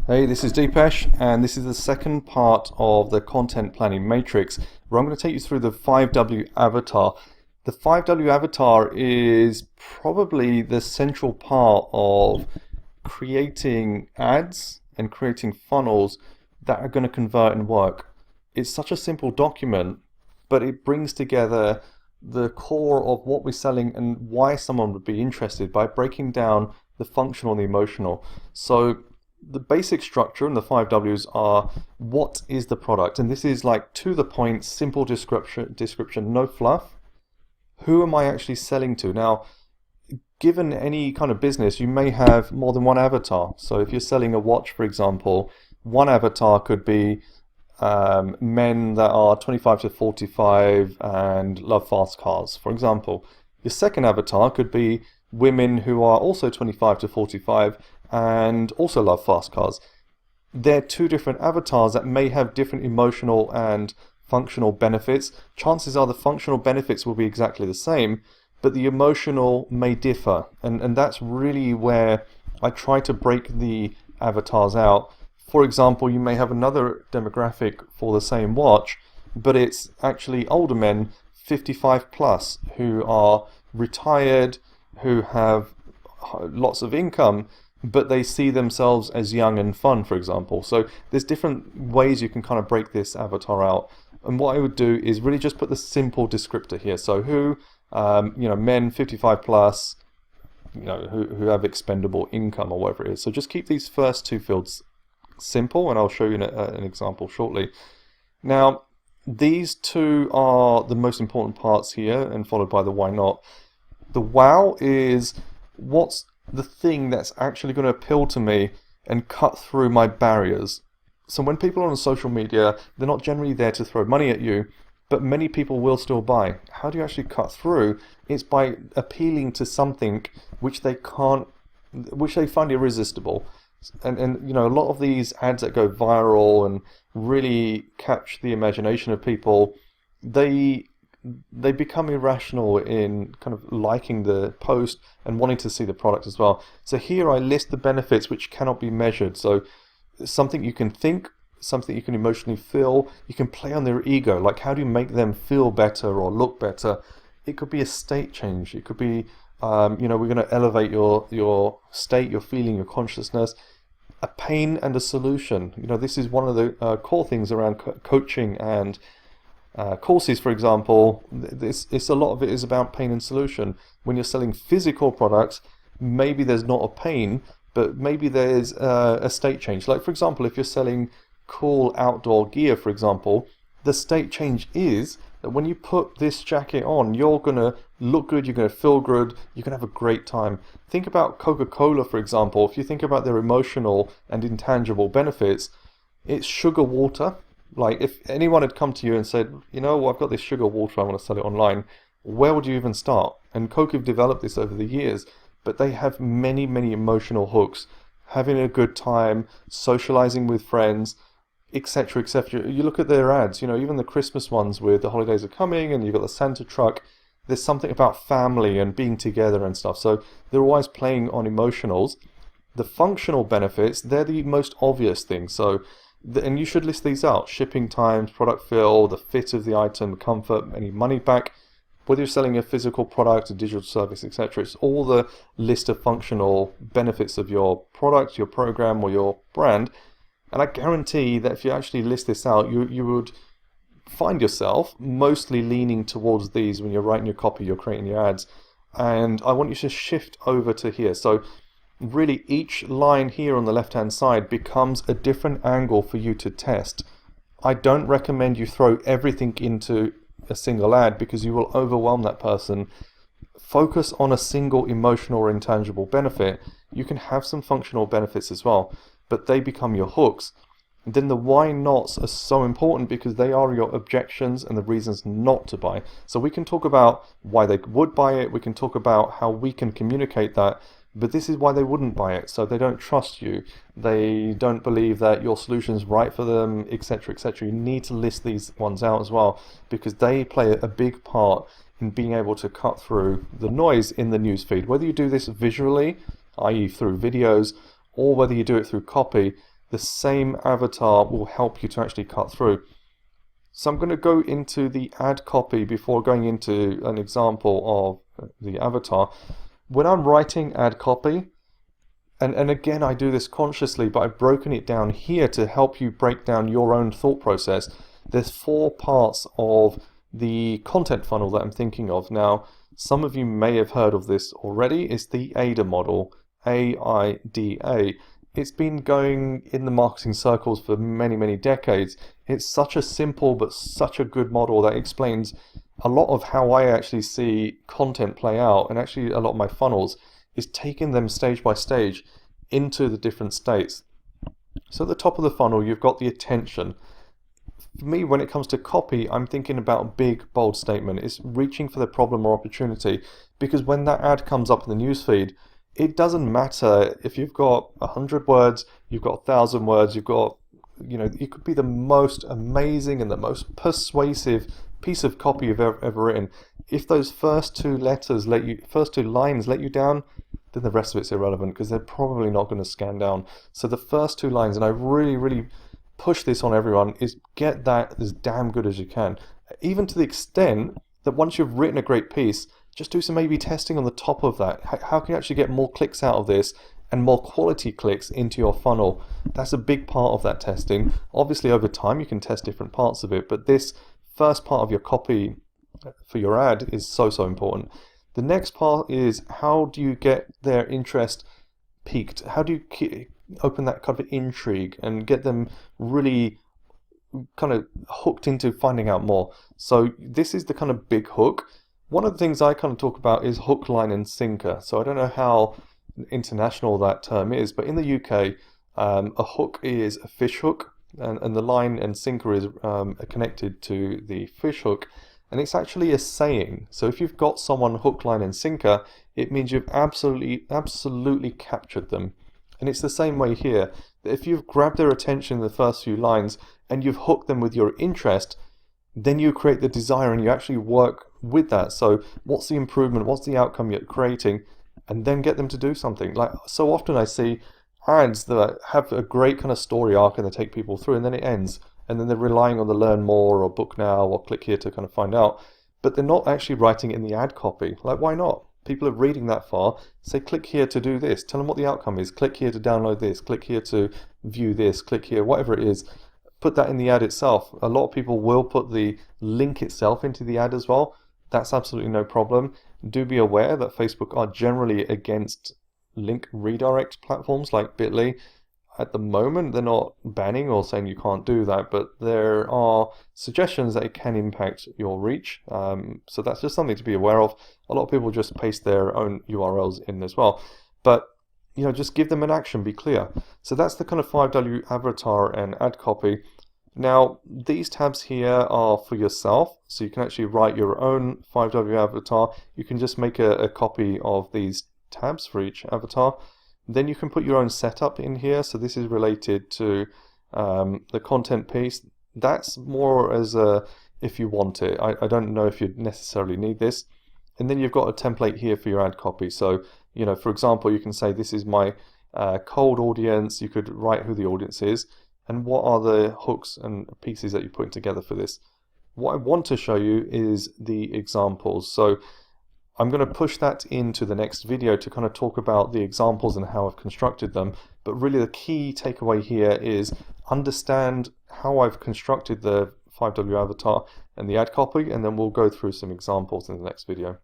Hey, this is Deepesh, and this is the second part of the content planning matrix where I'm going to take you through the 5W avatar. The 5W avatar is probably the central part of creating ads and creating funnels that are going to convert and work. It's such a simple document, but it brings together the core of what we're selling and why someone would be interested by breaking down the functional and the emotional. So the basic structure and the 5Ws are: what is the product? And this is like to the point, simple description, no fluff. Who am I actually selling to? Now, given any kind of business, you may have more than one avatar. So if you're selling a watch, for example, one avatar could be men that are 25 to 45 and love fast cars, for example. Your second avatar could be women who are also 25 to 45 and also love fast cars. They're two different avatars that may have different emotional and functional benefits. Chances are the functional benefits will be exactly the same, but the emotional may differ. And that's really where I try to break the avatars out. For example, you may have another demographic for the same watch, but it's actually older men, 55 plus, who are retired, who have lots of income, but they see themselves as young and fun, for example. So there's different ways you can kind of break this avatar out. And what I would do is really just put the simple descriptor here. So who, men 55 plus, who have expendable income or whatever it is. So just keep these first two fields simple, and I'll show you an example shortly. Now, these two are the most important parts here, and followed by the why not. The wow is what's the thing that's actually going to appeal to me and cut through my barriers. So when people are on social media, they're not generally there to throw money at you, but many people will still buy. How do you actually cut through? It's by appealing to something which they find irresistible. And a lot of these ads that go viral and really catch the imagination of people, they become irrational in kind of liking the post and wanting to see the product as well. So here I list the benefits which cannot be measured. So something you can think, something you can emotionally feel, you can play on their ego, like how do you make them feel better or look better? It could be a state change. It could be, we're going to elevate your state, your feeling, your consciousness. A pain and a solution. This is one of the core things around coaching and courses, for example. It's a lot of it is about pain and solution. When you're selling physical products, maybe there's not a pain, but maybe there's a state change. Like, for example, if you're selling cool outdoor gear, for example, the state change is that when you put this jacket on, you're going to look good, you're going to feel good, you're going to have a great time. Think about Coca-Cola, for example. If you think about their emotional and intangible benefits, it's sugar water. Like, if anyone had come to you and said, I've got this sugar water, I want to sell it online, where would you even start? And Coke have developed this over the years, but they have many, many emotional hooks. Having a good time, socializing with friends, etc., etc. You look at their ads, even the Christmas ones with the holidays are coming and you've got the Santa truck, there's something about family and being together and stuff. So they're always playing on emotionals. The functional benefits, they're the most obvious thing. So, and you should list these out: shipping times, product fill, the fit of the item, comfort, any money back, whether you're selling a physical product, a digital service, etc. It's all the list of functional benefits of your product, your program, or your brand. And I guarantee that if you actually list this out, you would find yourself mostly leaning towards these when you're writing your copy, you're creating your ads. And I want you to shift over to here. So really each line here on the left hand side becomes a different angle for you to test. I don't recommend you throw everything into a single ad because you will overwhelm that person. Focus on a single emotional or intangible benefit. You can have some functional benefits as well, but they become your hooks. And then the why nots are so important because they are your objections and the reasons not to buy. So we can talk about why they would buy it, we can talk about how we can communicate that, but this is why they wouldn't buy it. So they don't trust you, they don't believe that your solution is right for them, etc., etc. You need to list these ones out as well because they play a big part in being able to cut through the noise in the newsfeed. Whether you do this visually, i.e. through videos, or whether you do it through copy, the same avatar will help you to actually cut through. So I'm going to go into the add copy before going into an example of the avatar. When I'm writing add copy, and again I do this consciously, but I've broken it down here to help you break down your own thought process. There's 4 parts of the content funnel that I'm thinking of. Now, some of you may have heard of this already. It's the AIDA model, AIDA. It's been going in the marketing circles for many, many decades. It's such a simple but such a good model that explains a lot of how I actually see content play out, and actually a lot of my funnels is taking them stage by stage into the different states. So at the top of the funnel, you've got the attention. For me, when it comes to copy, I'm thinking about a big, bold statement. It's reaching for the problem or opportunity, because when that ad comes up in the newsfeed, it doesn't matter if you've got 100 words, you've got 1,000 words, you've got, it could be the most amazing and the most persuasive piece of copy you've ever written. If those first 2 lines let you down, then the rest of it's irrelevant, because they're probably not going to scan down. So the first 2 lines, and I really, really push this on everyone, is get that as damn good as you can. Even to the extent that once you've written a great piece, just do some A/B testing on the top of that. How can you actually get more clicks out of this and more quality clicks into your funnel? That's a big part of that testing. Obviously, over time, you can test different parts of it, but this first part of your copy for your ad is so, so important. The next part is, how do you get their interest piqued? How do you open that kind of intrigue and get them really kind of hooked into finding out more? So this is the kind of big hook. One of the things I kind of talk about is hook, line, and sinker. So I don't know how international that term is, but in the UK, a hook is a fish hook, and the line and sinker is connected to the fish hook, and it's actually a saying. So if you've got someone hook, line, and sinker, it means you've absolutely captured them. And it's the same way here. If you've grabbed their attention in the first few lines and you've hooked them with your interest, then you create the desire and you actually work with that. So what's the improvement? What's the outcome you're creating? And then get them to do something. Like, so often I see ads that have a great kind of story arc and they take people through, and then it ends. And then they're relying on the learn more or book now or click here to kind of find out. But they're not actually writing it in the ad copy. Like, why not? People are reading that far. Say, click here to do this. Tell them what the outcome is. Click here to download this. Click here to view this. Click here, whatever it is. Put that in the ad itself. A lot of people will put the link itself into the ad as well. That's absolutely no problem. Do be aware that Facebook are generally against link redirect platforms like Bitly. At the moment, they're not banning or saying you can't do that, but there are suggestions that it can impact your reach. So that's just something to be aware of. A lot of people just paste their own URLs in as well. But just give them an action, be clear. So that's the kind of 5W avatar and ad copy. Now, these tabs here are for yourself, so you can actually write your own 5W avatar. You can just make a copy of these tabs for each avatar. Then you can put your own setup in here. So this is related to the content piece. That's more as a, if you want it. I don't know if you necessarily need this. And then you've got a template here for your ad copy. So, for example, you can say this is my cold audience. You could write who the audience is and what are the hooks and pieces that you're putting together for this. What I want to show you is the examples. So I'm going to push that into the next video to kind of talk about the examples and how I've constructed them. But really the key takeaway here is understand how I've constructed the 5W avatar and the ad copy, and then we'll go through some examples in the next video.